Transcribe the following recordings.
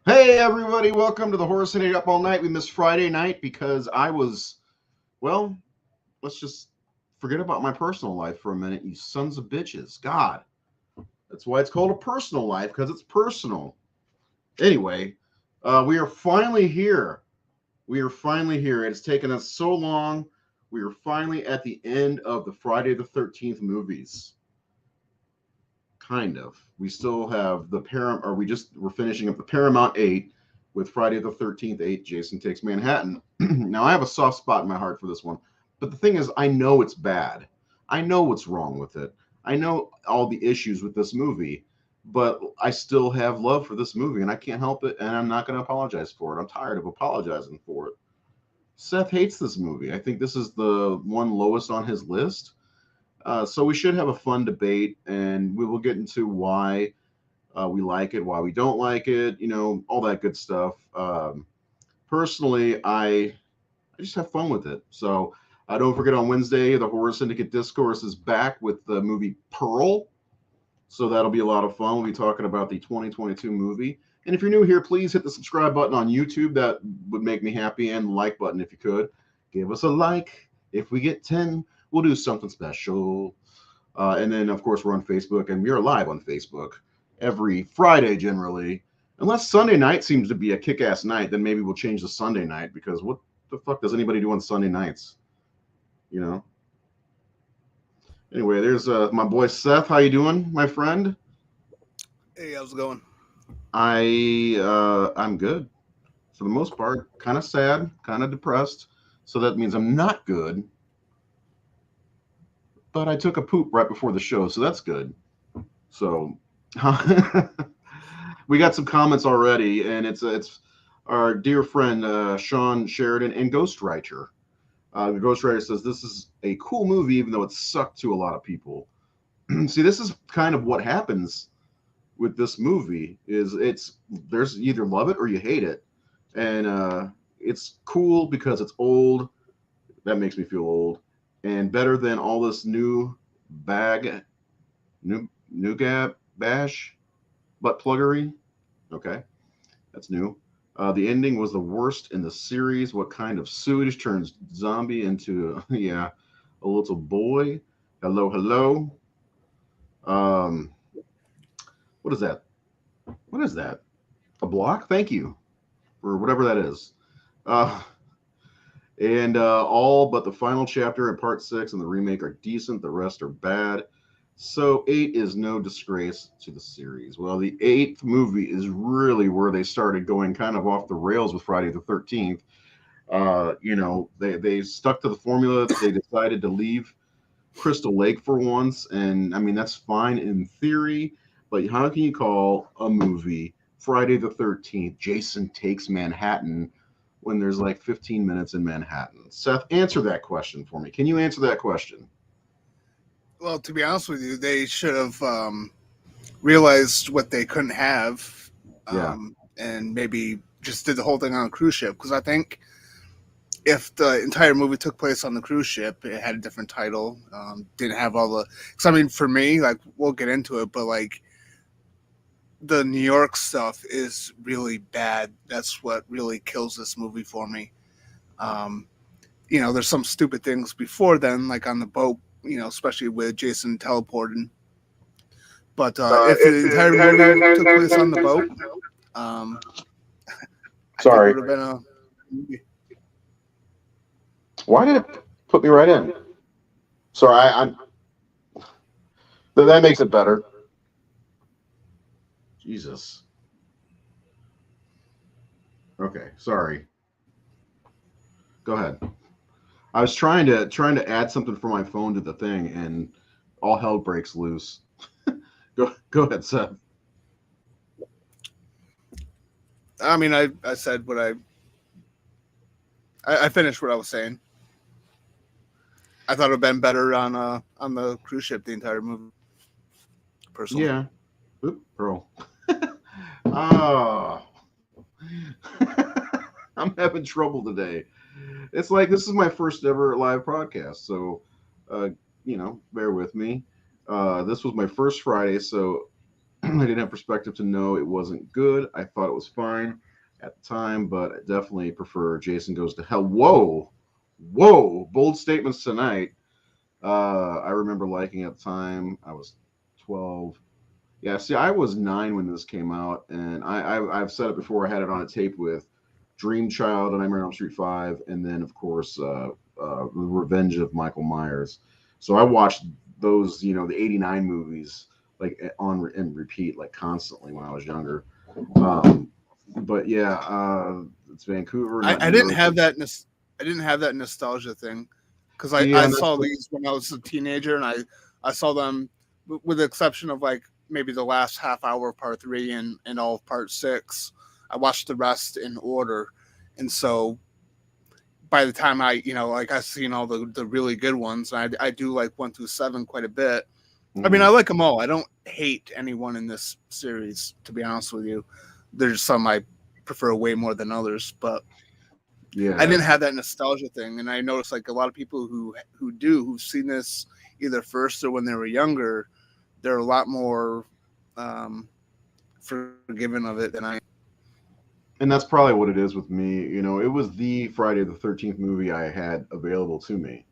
Hey everybody, welcome to the Horror City Up All Night. We missed Friday night because well, let's just forget about my personal life for a minute, you sons of bitches. God, that's why it's called a personal life, because it's personal. Anyway, we are finally here. We are finally here. It's taken us so long. We are finally at the end of the Friday the 13th movies. Kind of. We still have the Paramount, or we're finishing up the Paramount 8 with Friday the 13th 8, Jason Takes Manhattan. Now, I have a soft spot in my heart for this one. But the thing is, I know it's bad. I know what's wrong with it. I know all the issues with this movie, but I still have love for this movie, and I can't help it, and I'm not going to apologize for it. I'm tired of apologizing for it. Seth hates this movie. I think this is the one lowest on his list. So we should have a fun debate, and we will get into why we like it, why we don't like it, all that good stuff. Personally, I just have fun with it. So don't forget, on Wednesday, the Horror Syndicate Discourse is back with the movie Pearl. So that'll be a lot of fun. We'll be talking about the 2022 movie. And if you're new here, please hit the subscribe button on YouTube. That would make me happy. And the like button if you could. Give us a like. If we get 10, we'll do something special. And then, of course, we're on Facebook. And we are live on Facebook every Friday, generally. Unless Sunday night seems to be a kick-ass night, then maybe we'll change the Sunday night. Because what the fuck does anybody do on Sunday nights? Anyway, there's my boy Seth. How you doing, my friend? Hey, how's it going? I'm good for the most part. Kind of sad, kind of depressed. So that means I'm not good. But I took a poop right before the show, so that's good. So we got some comments already, and it's our dear friend Sean Sheridan and Ghostwriter. The Ghostwriter says this is a cool movie, even though it sucked to a lot of people. See, this is kind of what happens with this movie. There's either love it or you hate it, and it's cool because it's old. That makes me feel old, and better than all this new nougat bash butt pluggery. Okay, that's new. The ending was the worst in the series. What kind of sewage turns zombie into a little boy? Hello, hello. What is that? What is that? A block? Thank you for whatever that is. And all but the final chapter and part 6 and the remake are decent. The rest are bad. So 8 is no disgrace to the series. Well, the 8th movie is really where they started going kind of off the rails with Friday the 13th. They stuck to the formula. They decided to leave Crystal Lake for once, and I mean that's fine in theory, but how can you call a movie Friday the 13th Jason Takes Manhattan when there's like 15 minutes in Manhattan? Seth, answer that question for me. Can you answer that question? Well, to be honest with you, they should have realized what they couldn't have, and maybe just did the whole thing on a cruise ship. Because I think if the entire movie took place on the cruise ship, it had a different title. Didn't have all the. Because I mean, for me, like we'll get into it, but like the New York stuff is really bad. That's what really kills this movie for me. There's some stupid things before then, like on the boat. Especially with Jason teleporting. But if the entire movie took place on the boat, I think it would have been a movie. Why did it put me right in? Sorry, that makes it better. Jesus. Okay, sorry. Go ahead. I was trying to add something from my phone to the thing, and all hell breaks loose. Go ahead, Seth. I mean, I said what I finished what I was saying. I thought it would have been better on the cruise ship the entire movie. Personally, yeah. Oop, Pearl. Oh. I'm having trouble today. It's like this is my first ever live podcast, so bear with me. This was my first Friday, so I didn't have perspective to know it wasn't good. I thought it was fine at the time, but I definitely prefer Jason Goes to Hell. Whoa, whoa, bold statements tonight. I remember liking at the time. I was 12. Yeah, see, I was 9 when this came out, and I've said it before. I had it on a tape with Dream Child and Nightmare on Elm Street 5, and then of course Revenge of Michael Myers. So I watched those, the '89 movies like on and repeat like constantly when I was younger. Um, but yeah, it's Vancouver, not I New didn't York. have that. I didn't have that nostalgia thing because Yeah, I and that's saw these when I was a teenager, and I saw them with the exception of like maybe the last half hour of part three and all of part six. I watched the rest in order, and so by the time like I've seen all the really good ones, and I do like 1 through 7 quite a bit. I mean, I like them all. I don't hate anyone in this series, to be honest with you. There's some I prefer way more than others, but I yeah. didn't have that nostalgia thing, and I noticed like a lot of people who've seen this either first or when they were younger, they're a lot more forgiving of it than I. And that's probably what it is with me. It was the Friday the 13th movie I had available to me.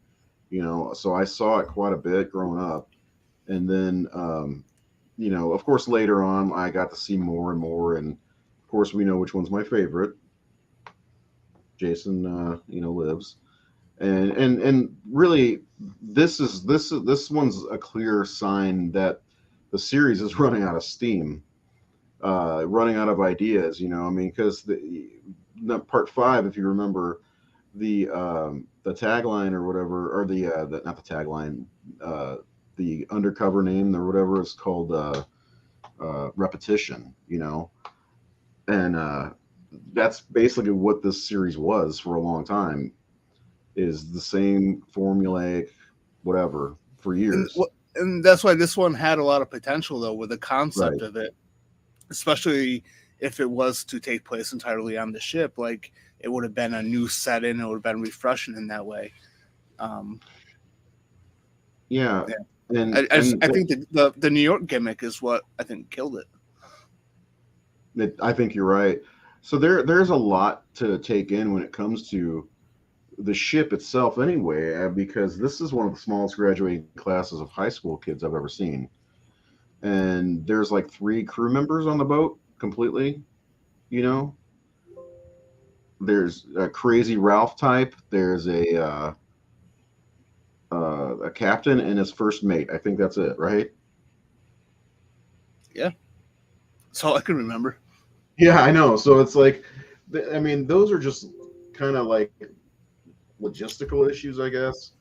So I saw it quite a bit growing up, and then of course later on I got to see more and more, and of course we know which one's my favorite. Jason, lives, and really this one's a clear sign that the series is running out of steam, running out of ideas. I mean, because part 5, if you remember, the tagline or whatever, or the not the tagline, the undercover name or whatever is called, repetition. And that's basically what this series was for a long time. Is the same formulaic whatever for And years. and that's why this one had a lot of potential though with the Right. concept of it, especially if it was to take place entirely on the ship. Like it would have been a new setting. It would have been refreshing in that way. Um, Yeah. yeah. And I think the New York gimmick is what I think killed it. I think you're right. So there's a lot to take in when it comes to the ship itself anyway, because this is one of the smallest graduating classes of high school kids I've ever seen. And there's like 3 crew members on the boat completely, you know. There's a crazy Ralph type, there's a captain and his first mate. I think that's it, right? Yeah, that's all I can remember. Yeah, I know. So it's like, I mean, those are just kind of like logistical issues, I guess.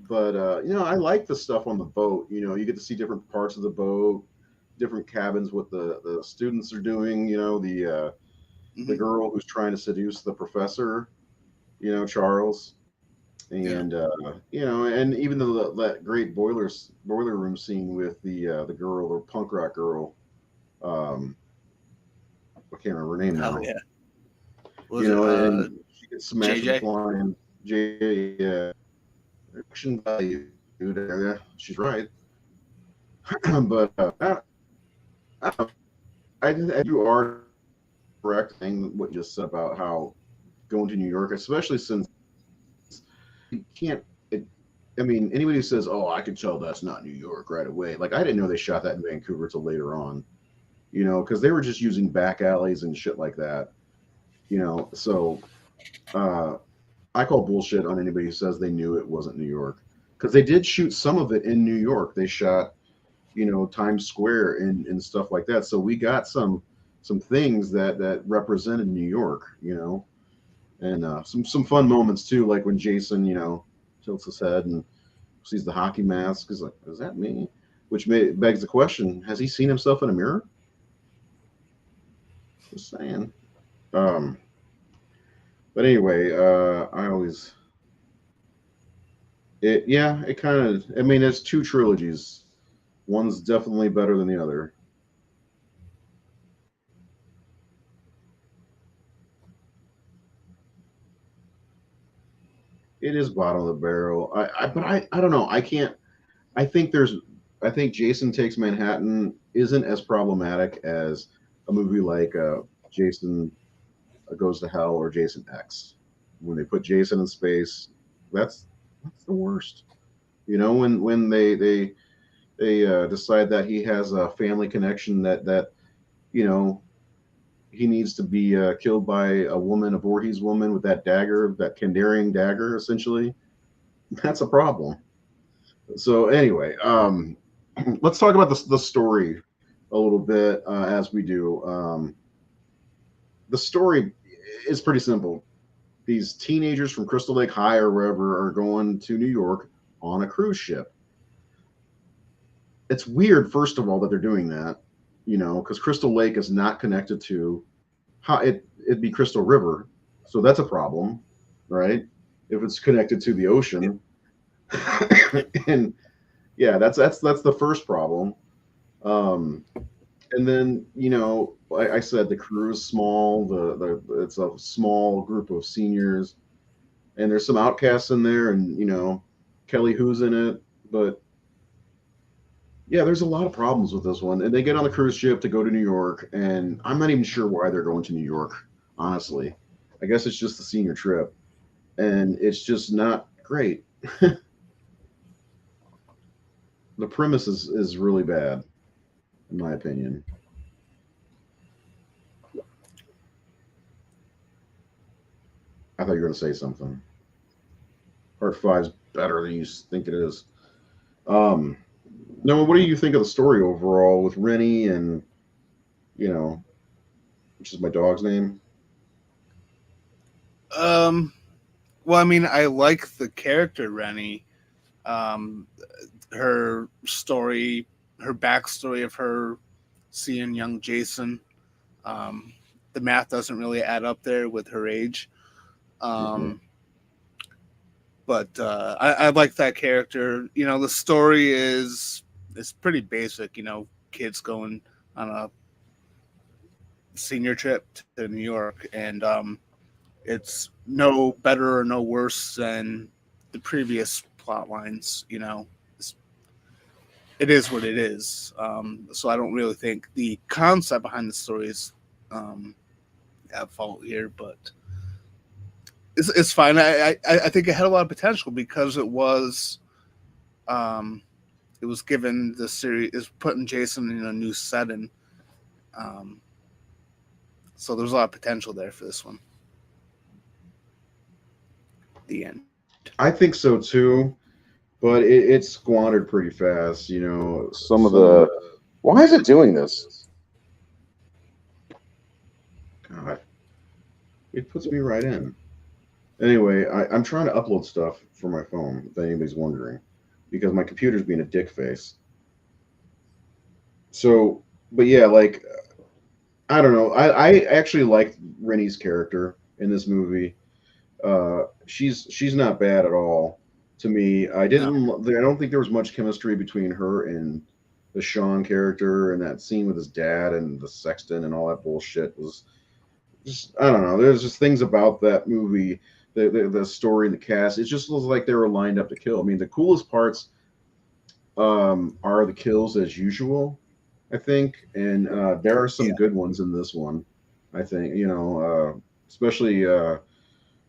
But I like the stuff on the boat. You get to see different parts of the boat, different cabins, what the students are doing. The Hmm. girl who's trying to seduce the professor, Charles, Yeah. and and even that great boiler room scene with the girl, the punk rock girl. Um, I can't remember her name Oh now. yeah. Was it And she gets smashed with a JJ? flying J. Action value. Yeah, she's right. But I, I do are correct thing what you just said about how going to New York, especially since you can't. I mean, anybody who says, "Oh, I can tell that's not New York right away," like I didn't know they shot that in Vancouver till later on. Because they were just using back alleys and shit like that. So uh, I call bullshit on anybody who says they knew it wasn't New York, because they did shoot some of it in New York. They shot, Times Square and stuff like that. So we got some things that represented New York, and some fun moments too, like when Jason, tilts his head and sees the hockey mask. Is like, is that me? Which begs the question: has he seen himself in a mirror? Just saying. Um, but anyway, I always it yeah, it kind of. I mean, it's 2 trilogies. One's definitely better than the other. It is bottom of the barrel. But I don't know. I can't. I think there's. I think Jason Takes Manhattan isn't as problematic as a movie like Jason Goes to Hell or Jason X. When they put Jason in space, that's that's the worst. You know, when they decide that he has a family connection that you know he needs to be killed by a woman, a Voorhees woman with that dagger, that Kandarian dagger, essentially. That's a problem. So anyway, let's talk about the story a little bit as we do. The story is pretty simple. These teenagers from Crystal Lake High or wherever are going to New York on a cruise ship. It's weird, first of all, that they're doing that, you know, because Crystal Lake is not connected to how it'd be Crystal River, so that's a problem, right? If it's connected to the ocean, and yeah, that's the first problem. Um, and then you know, like I said, the crew is small. The it's a small group of seniors, and there's some outcasts in there, and you know, Kelly Who's in it, but yeah, there's a lot of problems with this one. And they get on the cruise ship to go to New York, and I'm not even sure why they're going to New York, honestly. I guess it's just the senior trip, and it's just not great. The premise is really bad, in my opinion. I thought you were going to say something. Part five's better than you think it is. Um, no, what do you think of the story overall with Rennie and, you know, which is my dog's name? Um, well, I mean, I like the character Rennie. Um, her story, her backstory of her seeing young Jason. Um, the math doesn't really add up there with her age. Hmm. Um, but I like that character. You know, the story is pretty basic. You know, kids going on a senior trip to New York, and it's no better or no worse than the previous plot lines. You know, it is what it is. So I don't really think the concept behind the story is um, at fault here, but it's fine. I think it had a lot of potential because um, it was given the series is putting Jason in a new setting. Um, so there's a lot of potential there for this one. The end. I think so too, but it's squandered pretty fast. You know, some of Some of the the. Why is it doing this? God, it puts me right in. Anyway, I'm trying to upload stuff for my phone, if anybody's wondering, because my computer's being a dick face. So, but yeah, like I don't know. I actually like Rennie's character in this movie. She's not bad at all to me. No. I don't think there was much chemistry between her and the Sean character, and that scene with his dad and the sexton and all that bullshit was just I don't know. There's just things about that movie, the story and the cast. It just was like they were lined up to kill. I mean, the coolest parts are the kills as usual, I think, and there are some Yeah. good ones in this one. I think you know, especially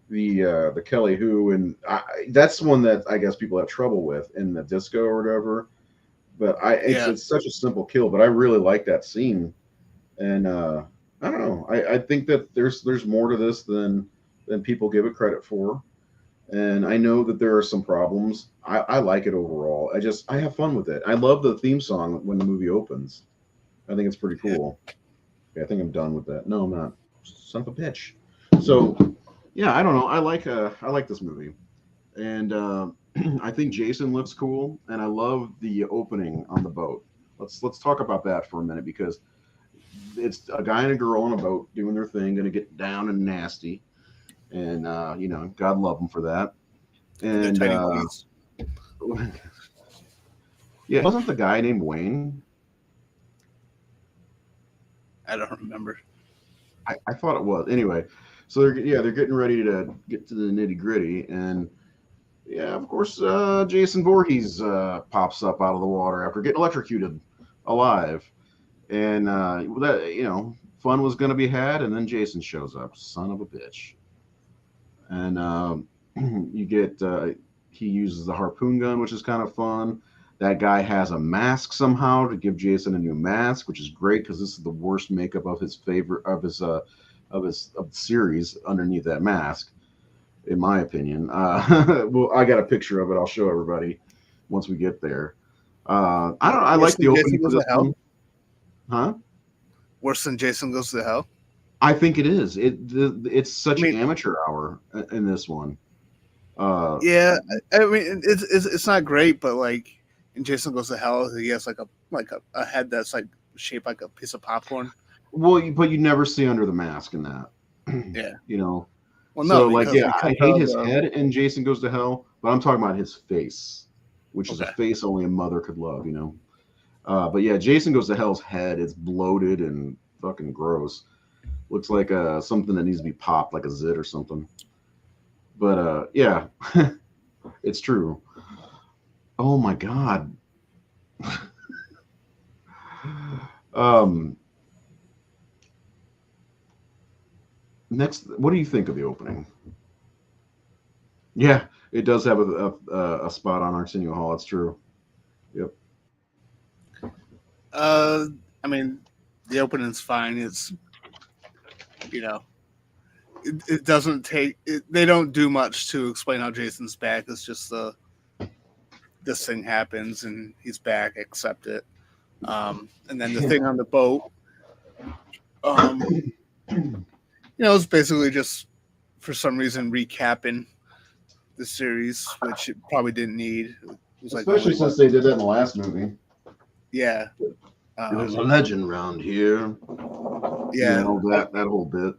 the Kelly Who, and that's one that I guess people have trouble with in the disco or whatever. But Yeah. it's such a simple kill, but I really like that scene, and I don't know. I think that there's more to this than people give it credit for, and I know that there are some problems. I like it overall. I have fun with it. I love the theme song when the movie opens. I think it's pretty Yeah. cool. Okay, I think I'm done with that. No, I'm not. Son of a bitch. So yeah, I don't know. I like this movie, and I think Jason looks cool, and I love the opening on the boat. Let's talk about that for a minute because it's a guy and a girl on a boat doing their thing, going to get down and nasty, and you know, God love them for that. And their And tiny bodies. yeah, wasn't the guy named Wayne? I don't remember. I thought it was. Anyway, so they're getting ready to get to the nitty gritty, and yeah, of course, Jason Voorhees pops up out of the water after getting electrocuted alive. and that fun was going to be had, and then Jason shows up, son of a bitch, and you get he uses the harpoon gun, which is kind of fun. That guy has a mask somehow to give Jason a new mask, which is great because this is the worst makeup of his favorite of the series underneath that mask, in my opinion. Well, I got a picture of it. I'll show everybody once we get there. I don't. I Worse like the than Jason opening for Goes this to Hell? one, huh? Worse than Jason Goes to Hell? I think it is. It's such I mean- amateur hour in this one. Yeah, I mean it's not great, but like in Jason Goes to Hell, he has like a head that's like shaped like a piece of popcorn. Well, but you never see under the mask in that. Yeah. Well, So no, like, because yeah, he I comes hate out his of the- head in Jason Goes to Hell, but I'm talking about his face, which is a Okay. face only a mother could love. But yeah, Jason Goes to Hell's head is bloated and fucking gross. Looks like something that needs to be popped, like a zit or something. But yeah, it's true. Oh my god. Next, what do you think of the opening? Yeah, it does have a spot on Arsenio Hall. It's true. Yep. I mean, the opening's fine. It's it doesn't take. They don't do much to explain how Jason's back. It's just this thing happens and he's back. Accept it. And then the thing on the boat. It's basically just for some reason recapping the series, which it probably didn't need. It was Especially since they did that in the last movie. yeah. There's a legend around here. Yeah. That whole bit.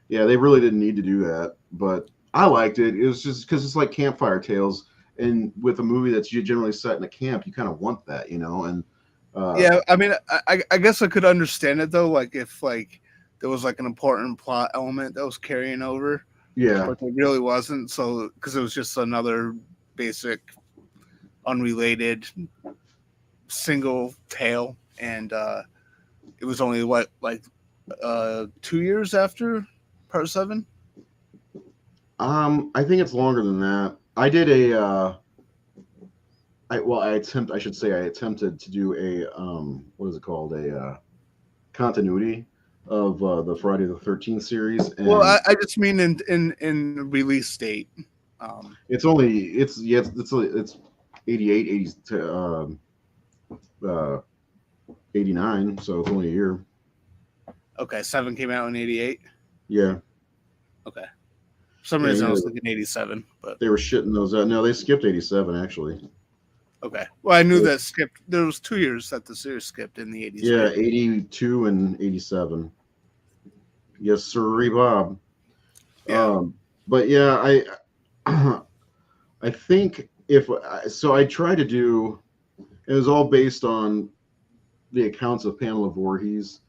Yeah, they really didn't need to do that, but I liked it. It was just because it's like campfire tales, and with a movie that's generally set in a camp, you kind of want that, and yeah, I mean, I guess I could understand it though, like if like there was like an important plot element that was carrying over, yeah, but it really wasn't. So because it was just another basic, unrelated single tale, and it was only 2 years after Part 7. I think it's longer than that. I did I attempted to do a what is it called, a continuity of the Friday the 13th series. And Well, I just mean in release date. it's 88, 80 to 89, so it's only a year. Okay, 7 came out in 88. Yeah, Okay, for some reason I was thinking 87, but they were shitting those out. No, they skipped 87 actually. okay. Well, I knew that skipped. There was 2 years that the series skipped in the 80s. Yeah, right? 82 and 87. Yes, sir, Bob. Yeah. But yeah, I think I tried to do. It was all based on the accounts of Pamela Voorhees,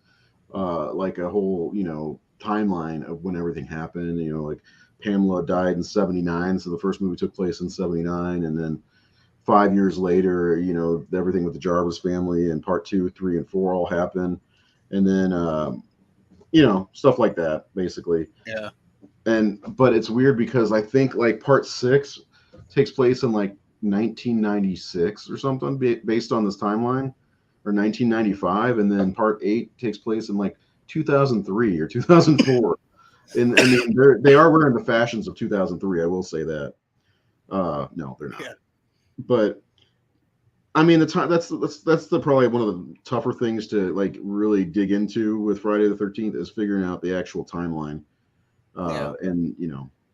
like a whole timeline of when everything happened. Like Pamela died in '79, so the first movie took place in '79, and then 5 years later, everything with the Jarvis family and part 2, 3, and 4 all happened, and then stuff like that, basically. Yeah. But it's weird because I think like part 6 takes place in like 1996 or something, based on this timeline, or 1995, and then part 8 takes place in like 2003 or 2004. And they are wearing the fashions of 2003. I will say that. No, they're not. Yeah. But I mean, the time that's probably one of the tougher things to like really dig into with Friday the 13th is figuring out the actual timeline. And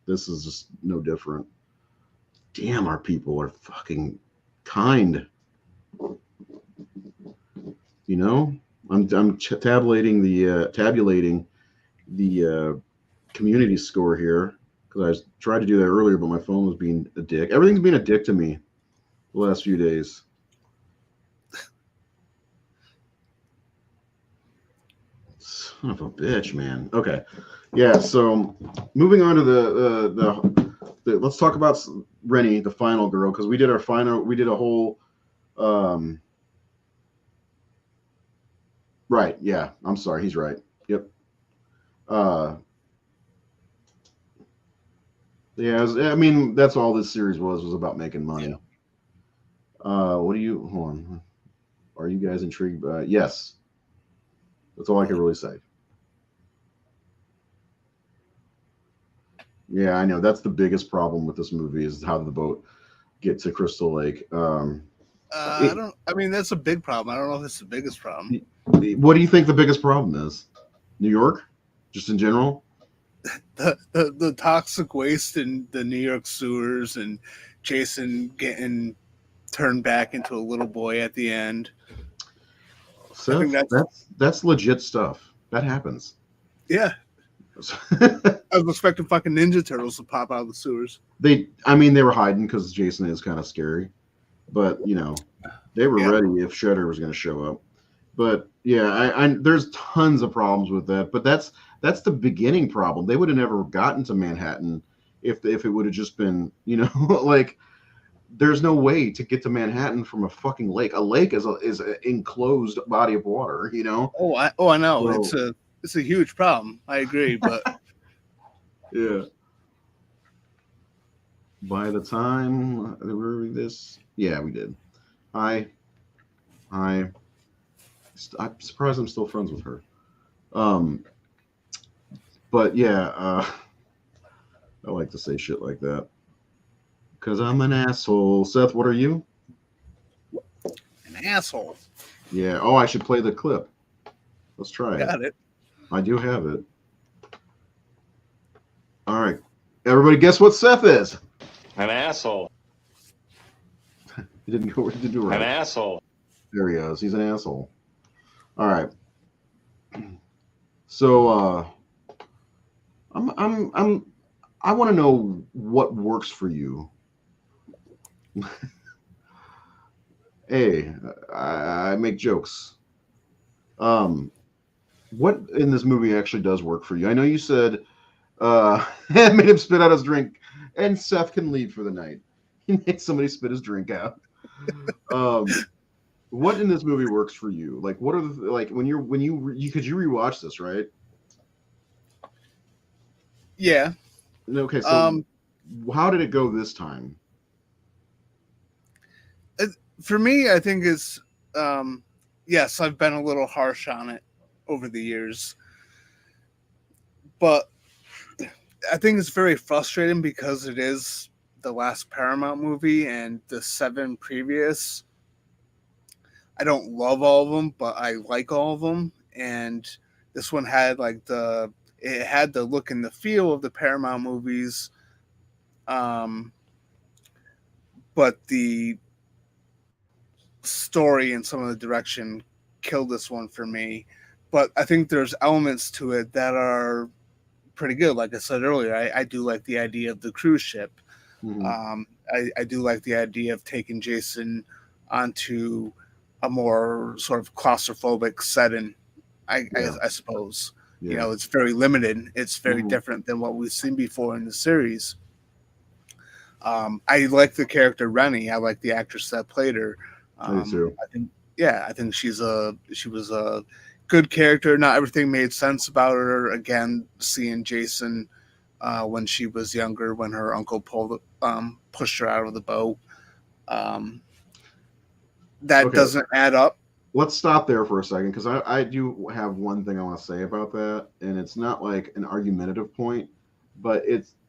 this is just no different. Damn, our people are fucking kind. I'm tabulating the community score here because I tried to do that earlier, but my phone was being a dick. Everything's been a dick to me the last few days. Son of a bitch, man. Okay, yeah. So moving on to the let's talk about Rennie, the final girl, because we did a whole Right. Yeah. I'm sorry. He's right. Yep. Uh, yeah. I mean, that's all this series was about making money. What do you? Hold on. Are you guys intrigued? Yes. That's all I can really say. Yeah, I know. That's the biggest problem with this movie is how did the boat get to Crystal Lake. I don't. I mean, that's a big problem. I don't know if it's the biggest problem. What do you think the biggest problem is? New York, just in general. The toxic waste in the New York sewers and Jason getting turned back into a little boy at the end. I think Seth, that's legit stuff. That happens. Yeah. I was expecting fucking Ninja Turtles to pop out of the sewers. I mean, they were hiding because Jason is kind of scary, but you know, they were ready if Shredder was going to show up. But yeah, there's tons of problems with that. But that's the beginning problem. They would have never gotten to Manhattan if it would have just been, you know, like there's no way to get to Manhattan from a fucking lake. A lake is an enclosed body of water, you know. I know. So, it's a huge problem. I agree, but yeah. By the time we were this, yeah, we did. I'm surprised I'm still friends with her. But yeah, I like to say shit like that because I'm an asshole. Seth, what are you? An asshole. Yeah. Oh, I should play the clip. Let's try it. Got it. I do have it. All right. Everybody, guess what Seth is? An asshole. He didn't go. He didn't do it right. An asshole. There he is. He's an asshole. All right. So I want to know what works for you. Hey, I make jokes. What in this movie actually does work for you? I know you said made him spit out his drink, and Seth can leave for the night. He made somebody spit his drink out. What in this movie works for you? Like, what are the like when you because you rewatch this, right? Yeah. Okay, so how did it go this time? For me, I think it's yes, I've been a little harsh on it over the years, but I think it's very frustrating because it is the last Paramount movie and the 7 previous. I don't love all of them, but I like all of them, and this one had like it had the look and the feel of the Paramount movies, but the story and some of the direction killed this one for me. But I think there's elements to it that are pretty good. Like I said earlier, I do like the idea of the cruise ship. Mm-hmm. I do like the idea of taking Jason onto a more sort of claustrophobic setting, I suppose. Yeah. You know, it's very limited. It's very different than what we've seen before in the series. I like the character Rennie. I like the actress that played her. I do too. I think she was a good character. Not everything made sense about her. Again, seeing Jason when she was younger, when her uncle pushed her out of the boat. That doesn't add up. Let's stop there for a second because I do have one thing I want to say about that, and it's not like an argumentative point, but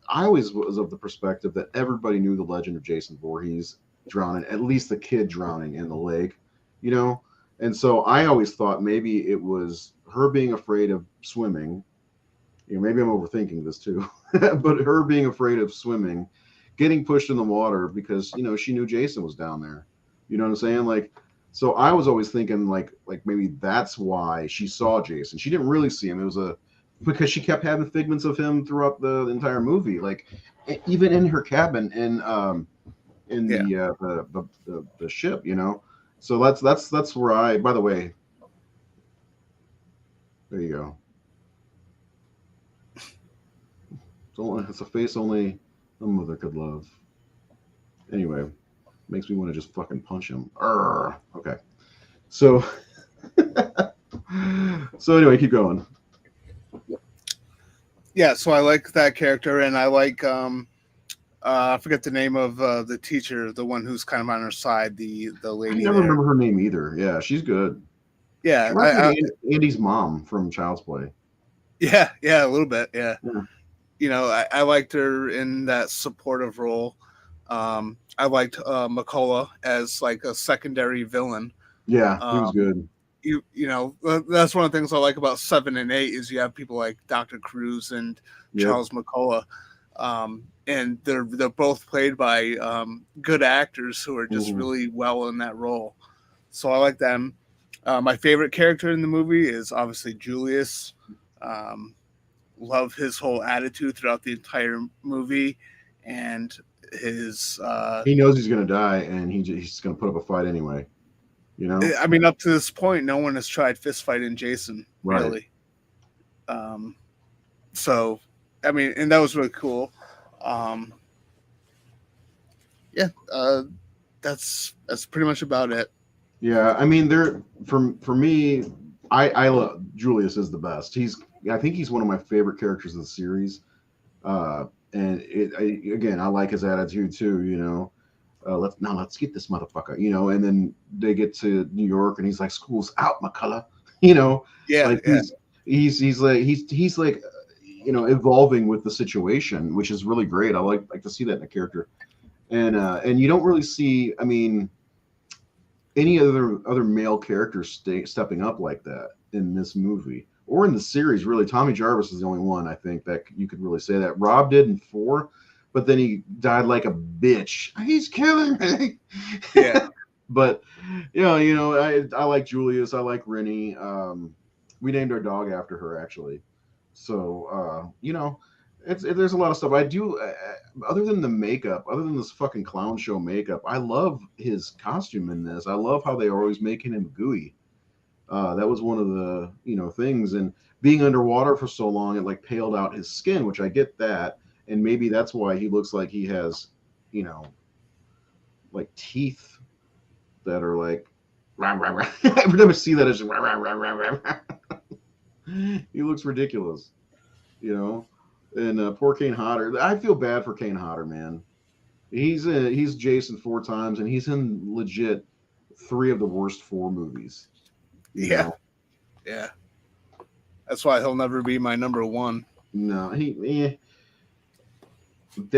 I always was of the perspective that everybody knew the legend of Jason Voorhees drowning, at least the kid drowning in the lake, you know? And so I always thought maybe it was her being afraid of swimming. You know, maybe I'm overthinking this too, but her being afraid of swimming, getting pushed in the water because, you know, she knew Jason was down there. You know what I'm saying? Like, so I was always thinking like maybe that's why she saw Jason. She didn't really see him. It was because she kept having figments of him throughout the entire movie. Like even in her cabin in the ship, you know. So that's where by the way, there you go. It's a face only a mother could love. Anyway, makes me want to just fucking punch him. Okay. So So anyway, keep going. Yeah, so I like that character, and I like I forget the name of the teacher, the one who's kind of on her side, the I lady never there. remember her name either. Yeah, she's good. Yeah, She reminds me of Andy's mom from Child's Play. yeah, a little bit. Yeah. Yeah. You know, I liked her in that supportive role. I liked McCullough as like a secondary villain. Yeah, he was good. You know, that's one of the things I like about 7 and 8 is you have people like Dr. Cruz and Charles McCullough, and they're both played by good actors who are just really well in that role. So I like them. My favorite character in the movie is obviously Julius. Love his whole attitude throughout the entire movie, and his. He knows he's going to die, and he's going to put up a fight anyway. You know, I mean, up to this point, no one has tried fist fighting Jason, really. Right. So, I mean, and that was really cool. Yeah, that's pretty much about it. Yeah, I mean, for me, I love Julius is the best. I think he's one of my favorite characters of the series. And I like his attitude too. You know, let's get this motherfucker. You know, and then they get to New York, and he's like, "School's out, McCullough." You know, he's like, you know, evolving with the situation, which is really great. I like to see that in a character, and you don't really see, I mean, any other male characters stepping up like that in this movie or in the series. Really, Tommy Jarvis is the only one I think that you could really say that. Rob did in 4, but then he died like a bitch. He's killing me. Yeah. But you know, I like Julius. I like Rennie. We named our dog after her actually. So you know, there's a lot of stuff I do. Other than the makeup, other than this fucking clown show makeup, I love his costume in this. I love how they are always making him gooey. That was one of the, you know, things. And being underwater for so long, it like paled out his skin, which I get that. And maybe that's why he looks like he has, you know, like teeth that are like, rah, rah, rah. Every time I see that, it's just, rah, rah, rah, rah, rah. He looks ridiculous, you know. And poor Kane Hodder. I feel bad for Kane Hodder, man. He's Jason 4 times, and he's in legit 3 of the worst 4 movies. Yeah. That's why he'll never be my number 1. No,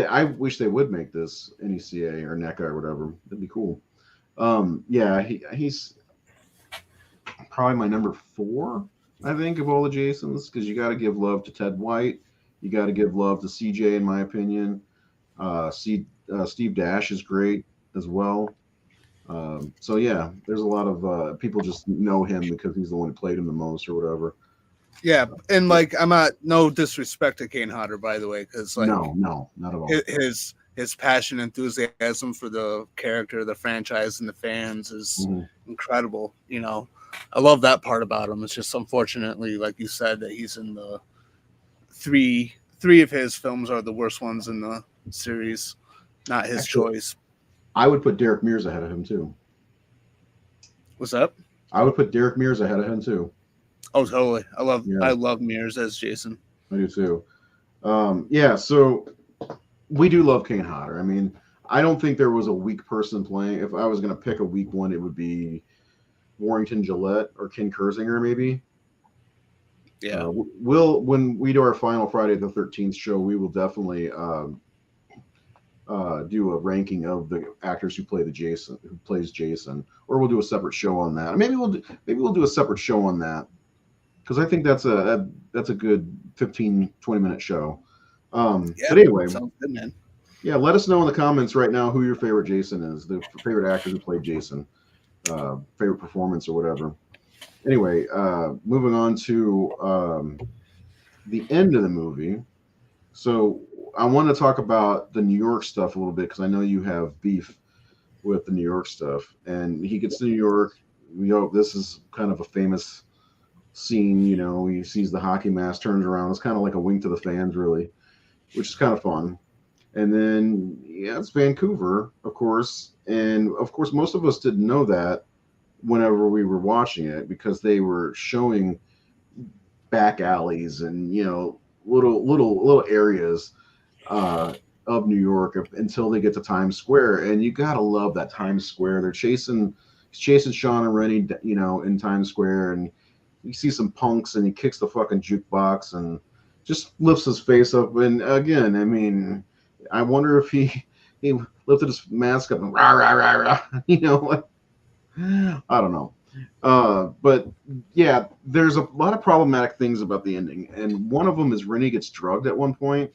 I wish they would make this NECA or NECA or whatever. That'd be cool. Yeah, he's probably my number 4, I think, of all the Jasons, because you got to give love to Ted White. You got to give love to CJ, in my opinion. Steve Dash is great as well. So yeah, there's a lot of people just know him because he's the one who played him the most or whatever. Yeah, and like I'm not, no disrespect to Kane Hodder, by the way, because like no, not at all. His passion, enthusiasm for the character, the franchise, and the fans is incredible. You know, I love that part about him. It's just unfortunately, like you said, that he's in the three of his films are the worst ones in the series. Not his choice. I would put Derek Mears ahead of him too. What's up? I would put Derek Mears ahead of him too. Oh, totally. I love Mears as Jason. I do too. Yeah, so we do love Kane Hodder. I mean, I don't think there was a weak person playing. If I was going to pick a weak one, it would be Warrington Gillette or Ken Kersinger, maybe. Yeah. When we do our final Friday the 13th show, we will definitely do a ranking of the actors who plays Jason, or we'll do a separate show on that. Maybe we'll do a separate show on that, because I think that's a good 15-20 minute show. But anyway, sounds good, man. Yeah, let us know in the comments right now who your favorite Jason is, the favorite actor who played Jason, favorite performance or whatever. Anyway, moving on to the end of the movie. So I want to talk about the New York stuff a little bit, because I know you have beef with the New York stuff. And he gets to New York. This is kind of a famous scene. You know, he sees the hockey mask, turns around. It's kind of like a wink to the fans, really, which is kind of fun. And then, yeah, it's Vancouver, of course. And, of course, most of us didn't know that whenever we were watching it because they were showing back alleys and little areas uh, of New York until they get to Times Square, and you gotta love that Times Square. They're chasing Sean and Rennie, in Times Square, and you see some punks, and he kicks the fucking jukebox and just lifts his face up. And again, I mean, I wonder if he lifted his mask up and rah rah rah rah, like I don't know. But yeah, there's a lot of problematic things about the ending, and one of them is Rennie gets drugged at one point,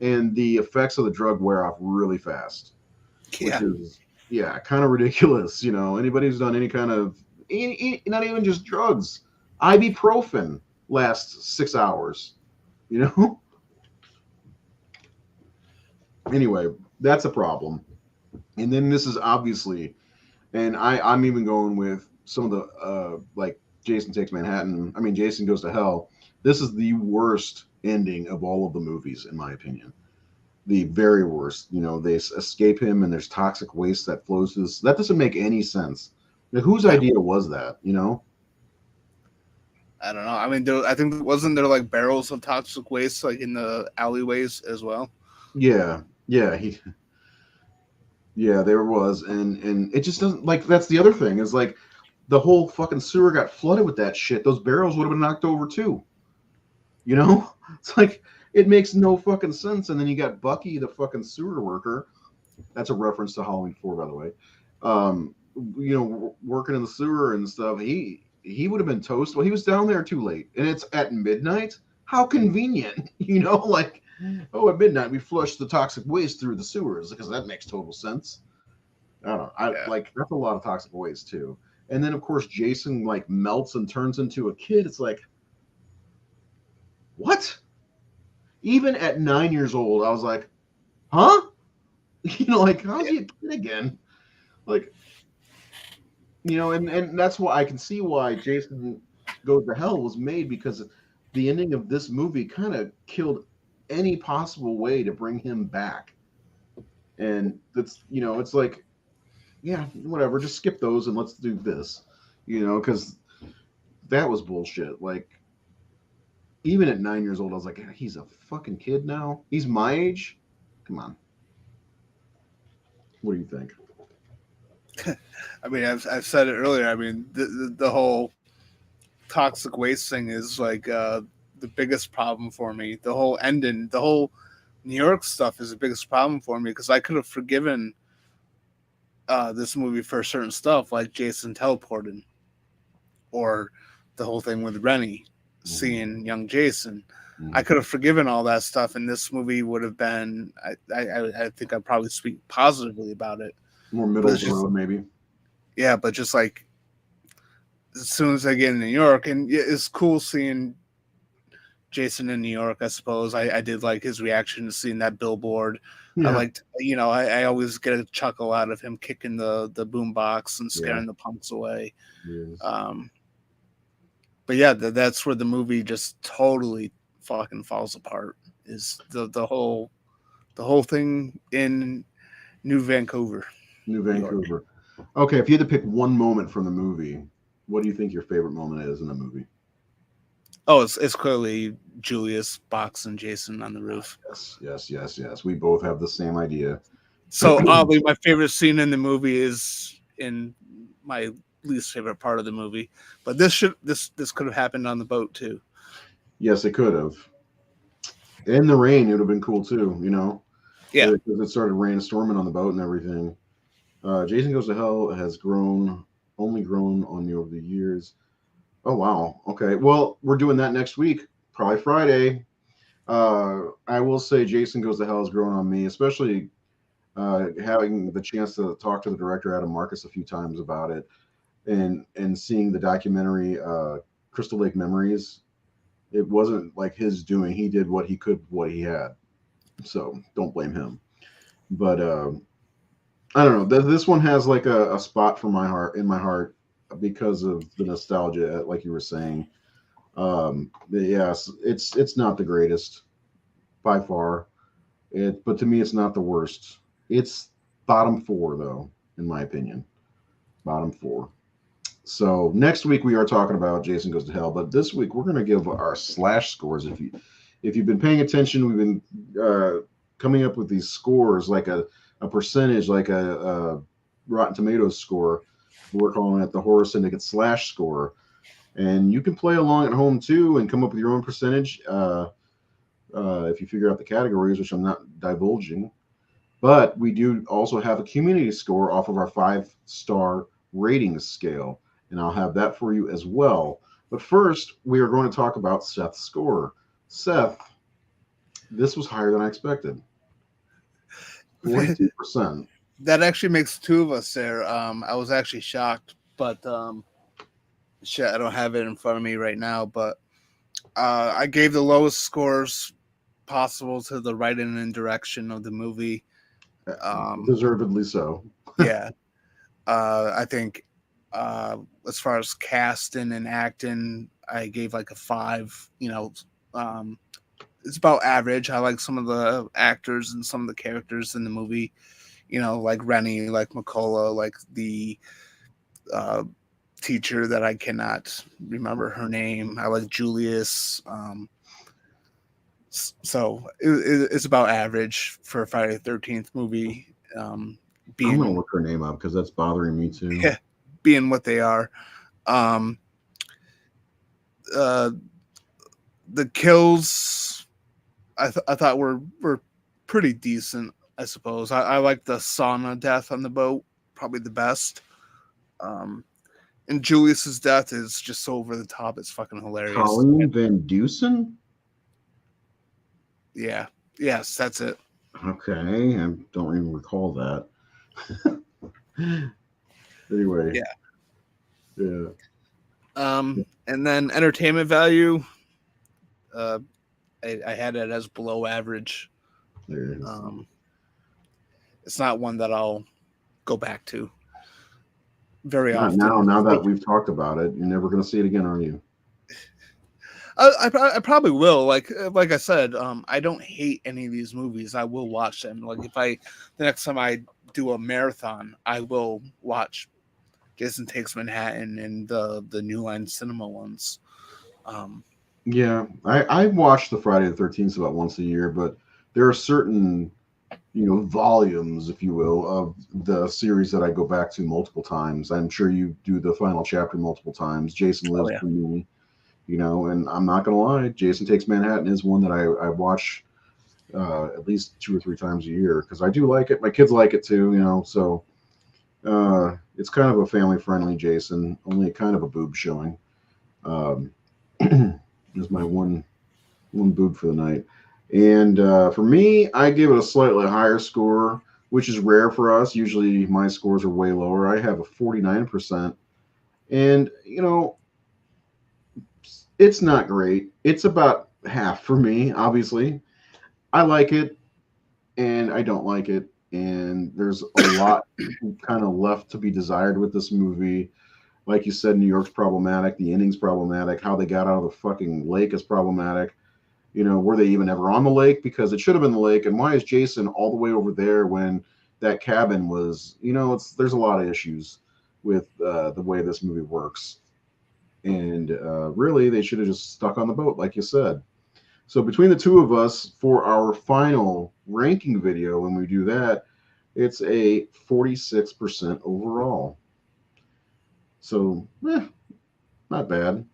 and the effects of the drug wear off really fast, which is kind of ridiculous. Anybody who's done any kind of not even just drugs, ibuprofen lasts 6 hours. Anyway, that's a problem. And then this is obviously, and I'm even going with some of the like Jason Takes Manhattan. I mean, Jason Goes to Hell. This is the worst ending of all of the movies, in my opinion. The very worst. They escape him, and there's toxic waste that flows through this. That doesn't make any sense. Now, whose idea was that? I don't know. I mean, I think wasn't there like barrels of toxic waste like in the alleyways as well? Yeah, there was, and it just doesn't, like, that's the other thing is like the whole fucking sewer got flooded with that shit. Those barrels would have been knocked over too. It's like it makes no fucking sense. And then you got Bucky, the fucking sewer worker. That's a reference to Halloween 4, by the way. Working in the sewer and stuff. He would have been toast. Well, he was down there too late, and it's at midnight. How convenient, like. Oh, at midnight we flush the toxic waste through the sewers because that makes total sense. I don't know. Like that's a lot of toxic waste too. And then of course Jason like melts and turns into a kid. It's like, what? Even at 9 years old, I was like, huh? Like how's he a kid again? Like, and that's why I can see why Jason Goes to Hell was made, because the ending of this movie kind of killed any possible way to bring him back. And that's, it's like, yeah, whatever, just skip those and let's do this, because that was bullshit. Like, even at 9 years old, I was like, he's a fucking kid now. He's my age. Come on. What do you think? I mean, I've said it earlier. I mean, the whole toxic waste thing is like the biggest problem for me. The whole ending, the whole New York stuff is the biggest problem for me, because I could have forgiven this movie for certain stuff like Jason teleporting, or the whole thing with Rennie seeing young Jason. I could have forgiven all that stuff, and this movie would have been. I think I'd probably speak positively about it. More middle of the road, maybe. Yeah, but just like as soon as I get in New York, and it's cool seeing Jason in New York, I suppose. I did like his reaction to seeing that billboard. Yeah. I liked, I always get a chuckle out of him kicking the boombox and scaring the punks away. Yes. But yeah, that's where the movie just totally fucking falls apart. Is the whole thing in New Vancouver. Okay, if you had to pick one moment from the movie, what do you think your favorite moment is in the movie? Oh, it's clearly Julius boxing Jason on the roof. Yes. We both have the same idea. So oddly, my favorite scene in the movie is in my least favorite part of the movie. But this could have happened on the boat too. Yes, it could have. In the rain, it would have been cool too, Yeah. Because it started storming on the boat and everything. Jason Goes to Hell has only grown on me over the years. Oh, wow. Okay. Well, we're doing that next week, probably Friday. I will say Jason Goes to Hell has grown on me, especially having the chance to talk to the director, Adam Marcus, a few times about it, and seeing the documentary Crystal Lake Memories. It wasn't like his doing. He did what he could, what he had. So don't blame him. But I don't know. This one has like a spot in my heart because of the nostalgia, like you were saying. Yes, it's not the greatest by far. But to me, it's not the worst. It's bottom 4 though, in my opinion. Bottom 4. So next week we are talking about Jason Goes to Hell, but this week we're going to give our slash scores. If you've been paying attention, we've been coming up with these scores like a percentage, like a Rotten Tomatoes score. We're calling it the Horror Syndicate slash score, and you can play along at home too and come up with your own percentage if you figure out the categories, which I'm not divulging. But we do also have a community score off of our 5-star rating scale, and I'll have that for you as well. But first, we are going to talk about Seth's score. Seth, this was higher than I expected. 42%. That actually makes two of us there. I was actually shocked, but shit, I don't have it in front of me right now. But I gave the lowest scores possible to the writing and direction of the movie. Deservedly so. Yeah. I think as far as casting and acting, I gave like a 5. It's about average. I like some of the actors and some of the characters in the movie. Like Rennie, like McCullough, like the teacher that I cannot remember her name. I like Julius. So it's about average for a Friday the 13th movie. I'm going to look her name up because that's bothering me too. Yeah, being what they are. The kills I thought were pretty decent, I suppose. I like the sauna death on the boat, probably the best. And Julius's death is just so over the top. It's fucking hilarious. Colleen Van Dusen? Yeah. Yes, that's it. Okay. I don't even recall that. Anyway. Yeah. And then entertainment value, I had it as below average. There it is. It's not one that I'll go back to very often. Now that we've talked about it, you're never going to see it again, are you? I probably will. Like I said, I don't hate any of these movies. I will watch them. Like the next time I do a marathon, I will watch Jason Takes Manhattan and the New Line Cinema ones. Yeah, I watch the Friday the 13th about once a year, but there are certain, volumes, if you will, of the series that I go back to multiple times. I'm sure you do the final chapter multiple times. Jason Lives for me, and I'm not going to lie, Jason Takes Manhattan is one that I watch at least 2 or 3 times a year because I do like it. My kids like it too, so it's kind of a family-friendly Jason, only kind of a boob showing. Is my one boob for the night. And for me, I give it a slightly higher score, which is rare for us. Usually my scores are way lower. I have a 49%. And, it's not great. It's about half for me, obviously. I like it, and I don't like it. And there's a lot kind of left to be desired with this movie. Like you said, New York's problematic. The ending's problematic. How they got out of the fucking lake is problematic. Were they even ever on the lake? Because it should have been the lake. And why is Jason all the way over there when that cabin was, there's a lot of issues with the way this movie works. And really, they should have just stuck on the boat, like you said. So between the two of us, for our final ranking video, when we do that, it's a 46% overall. So, not bad.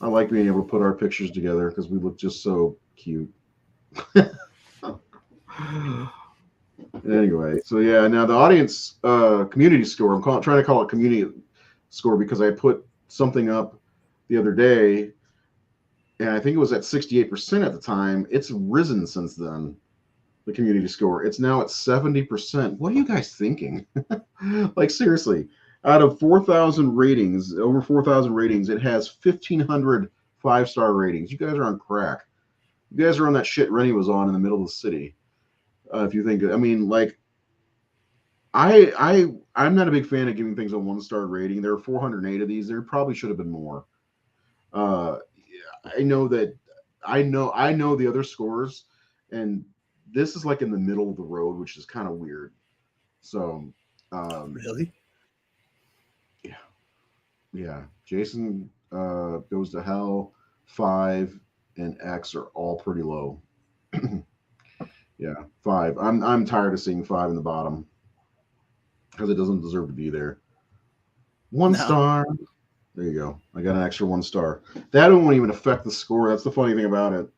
I like being able to put our pictures together because we look just so cute. Anyway, so yeah, now the audience community score, I'm trying to call it community score because I put something up the other day, and I think it was at 68% at the time. It's risen since then, the community score. It's now at 70%. What are you guys thinking? Like, seriously. Out of 4,000 ratings, over 4,000 ratings, it has 1,500 5-star ratings. You guys are on crack. You guys are on that shit Rennie was on in the middle of the city. If you think, I'm not a big fan of giving things a 1-star rating. There are 408 of these. There probably should have been more. I know the other scores, and this is like in the middle of the road, which is kind of weird. So, really? Yeah, Jason Goes to Hell, 5, and X are all pretty low. Yeah, 5. I'm tired of seeing 5 in the bottom because it doesn't deserve to be there. One No. star. There you go. I got an extra 1 star. That won't even affect the score. That's the funny thing about it.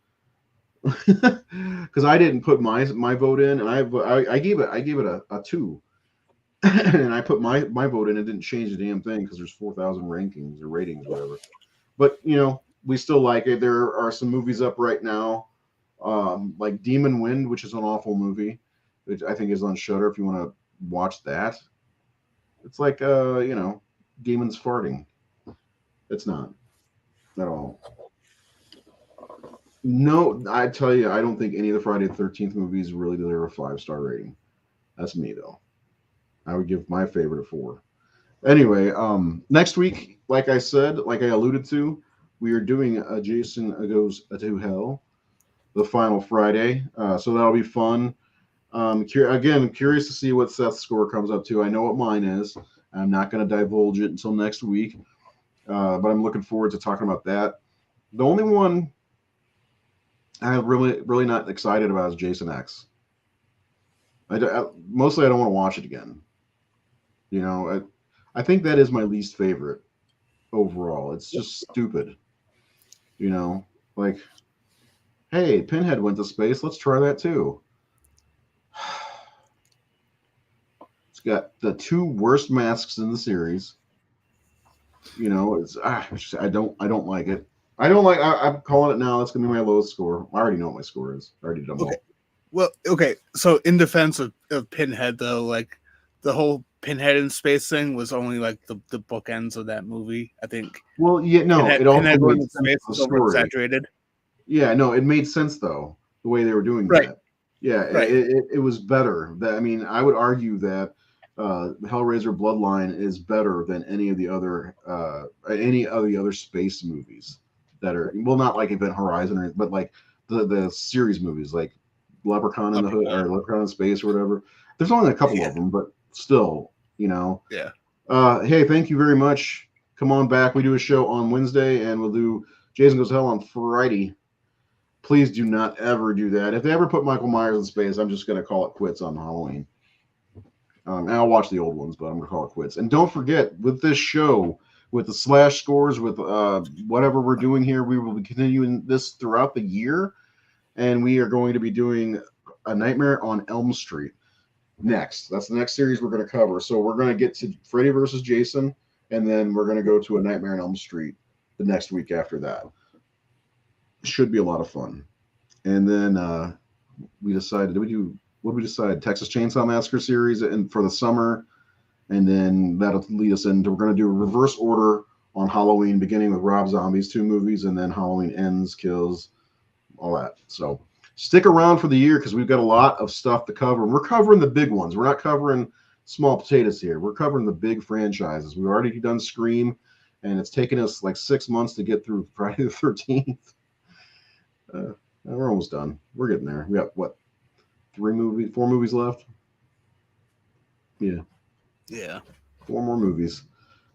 Because I didn't put my vote in, and I gave it a 2, and I put my vote in. It didn't change the damn thing because there's 4,000 rankings or ratings, whatever. But we still like it. There are some movies up right now, like Demon Wind, which is an awful movie, which I think is on Shudder. If you want to watch that, it's like demons farting. It's not at all. No, I tell you, I don't think any of the Friday the 13th movies really deserve a 5-star rating. That's me though. I would give my favorite a 4. Anyway, next week, like I said, like I alluded to, we are doing a Jason Goes to Hell, the final Friday. So that'll be fun. Again, curious to see what Seth's score comes up to. I know what mine is. I'm not going to divulge it until next week, but I'm looking forward to talking about that. The only one I'm really not excited about is Jason X. Mostly I don't want to watch it again. I think that is my least favorite overall. It's just stupid. Like, hey, Pinhead went to space. Let's try that too. It's got the 2 worst masks in the series. I don't like it. I'm calling it now. That's gonna be my lowest score. I already know what my score is. I already done. Okay. Well, okay. So in defense of Pinhead, though, like the whole Pinhead in space thing was only like the bookends of that movie, I think. Well, yeah, no, Pinhead, it also Pinhead made going in sense space of was the story. oversaturated. Yeah, no, it made sense though the way they were doing Right. that. Yeah, Right. it was better. I would argue that Hellraiser Bloodline is better than any of the other space movies that are not like Event Horizon, but like the series movies like Leprechaun in the Hood or Leprechaun in Space or whatever. There's only a couple of them, but still, Yeah. Hey, thank you very much. Come on back. We do a show on Wednesday, and we'll do Jason Goes to Hell on Friday. Please do not ever do that. If they ever put Michael Myers in space, I'm just going to call it quits on Halloween. And I'll watch the old ones, but I'm going to call it quits. And don't forget, with this show, with the slash scores, with whatever we're doing here, we will be continuing this throughout the year. And we are going to be doing A Nightmare on Elm Street next. That's the next series we're going to cover. So we're going to get to Freddy versus Jason, and then we're going to go to A Nightmare on Elm Street the next week after that. Should be a lot of fun. And then we decided, what did we decide? Texas Chainsaw Massacre series for the summer. And then that'll lead us into, we're going to do a reverse order on Halloween, beginning with Rob Zombie's 2 movies, and then Halloween Ends, Kills, all that. So stick around for the year because we've got a lot of stuff to cover. We're covering the big ones. We're not covering small potatoes here. We're covering the big franchises. We've already done Scream, and it's taken us like 6 months to get through Friday the 13th. We're almost done. We're getting there. We got 4 movies left. Yeah. 4 more movies,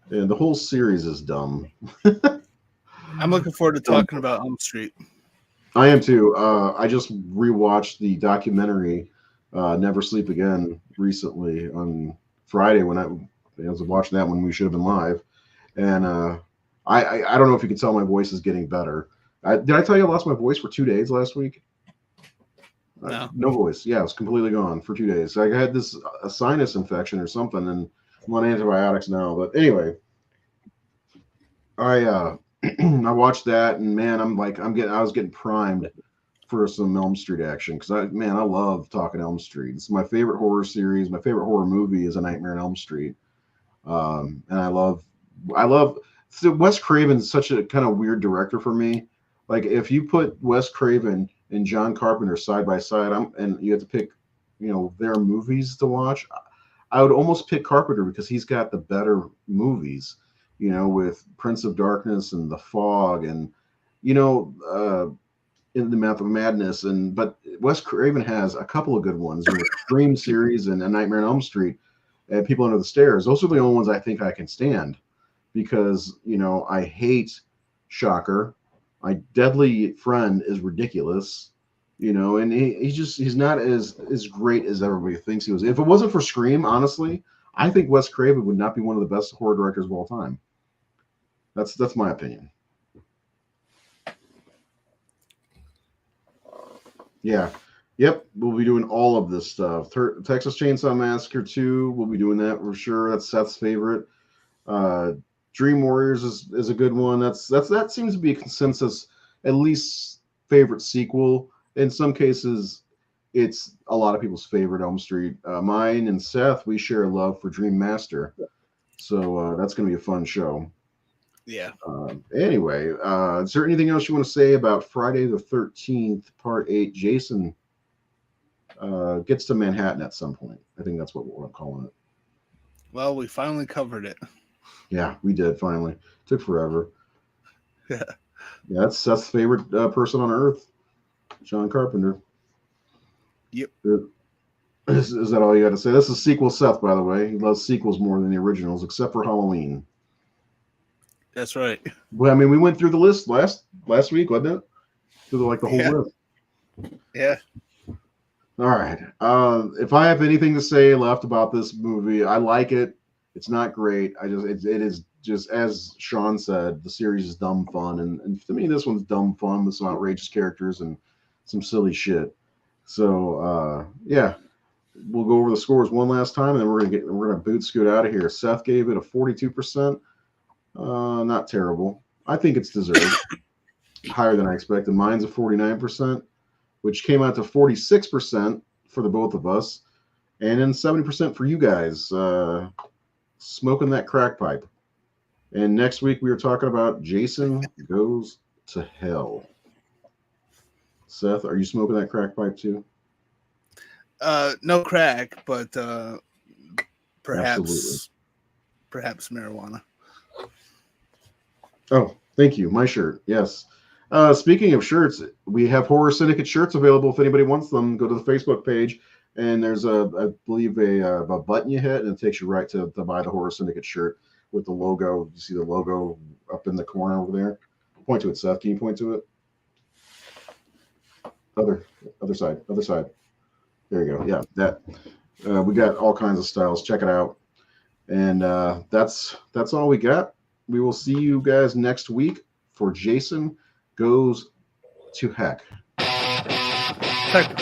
and the whole series is dumb. I'm looking forward to talking about Elm Street. I am too. I just rewatched the documentary Never Sleep Again recently on Friday when I was watching that when we should have been live, and I don't know if you can tell my voice is getting better. Did I tell you I lost my voice for 2 days last week? No voice. Yeah, it was completely gone for 2 days. I had a sinus infection or something, and I'm on antibiotics now. But anyway, I watched that, and man, I was getting primed for some Elm Street action because I love talking Elm Street. It's my favorite horror series. My favorite horror movie is A Nightmare on Elm Street, and I love. So Wes Craven's such a kind of weird director for me. Like if you put Wes Craven and John Carpenter side by side, and you have to pick, their movies to watch, I would almost pick Carpenter because he's got the better movies, with Prince of Darkness and The Fog and, In the Mouth of Madness. But Wes Craven has a couple of good ones, with Scream series and A Nightmare on Elm Street and People Under the Stairs. Those are the only ones I think I can stand. because, you know, I hate Shocker. My deadly friend is ridiculous, you know, and he's not as great as everybody thinks he was. If it wasn't for Scream, honestly, I think Wes Craven would not be one of the best horror directors of all time. That's my opinion. Yeah. Yep. We'll be doing all of this stuff. Texas Chainsaw Massacre 2. We'll be doing that for sure. That's Seth's favorite. Dream Warriors is a good one. That seems to be a consensus, at least favorite sequel. In some cases, it's a lot of people's favorite Elm Street. Mine and Seth, we share a love for Dream Master. So that's going to be a fun show. Yeah. Anyway, is there anything else you want to say about Friday the 13th, Part 8? Jason gets to Manhattan at some point. I think that's what we're calling it. Well, we finally covered it. Yeah, we did finally. Took forever. Yeah. Yeah, that's Seth's favorite person on Earth, John Carpenter. Yep. Is that all you got to say? This is Sequel Seth, by the way. He loves sequels more than the originals, except for Halloween. That's right. Well, I mean, we went through the list last week, wasn't it? Through the whole list. Yeah. All right. If I have anything to say left about this movie, I like it. It's not great. It is just, as Sean said, the series is dumb fun, and to me, this one's dumb fun with some outrageous characters and some silly shit. So yeah, we'll go over the scores one last time, and then we're gonna boot scoot out of here. Seth gave it a 42%. Not terrible. I think it's deserved. Higher than I expected. Mine's a 49%, which came out to 46% for the both of us, and then 70% for you guys. Smoking that crack pipe. And next week we are talking about Jason Goes to Hell. Seth, are you smoking that crack pipe too? No crack, but perhaps Absolutely. Perhaps marijuana. Oh, thank you. My shirt. Yes. Speaking of shirts, we have Horror Syndicate shirts available. If anybody wants them, go to the Facebook page, and there's I believe a button you hit, and it takes you right to buy the Horror Syndicate shirt with the logo. You see the logo up in the corner over there? Point to it, Seth. Can you point to it? Other side. There you go. Yeah, that. We got all kinds of styles. Check it out. And that's all we got. We will see you guys next week for Jason Goes to Heck. Heck.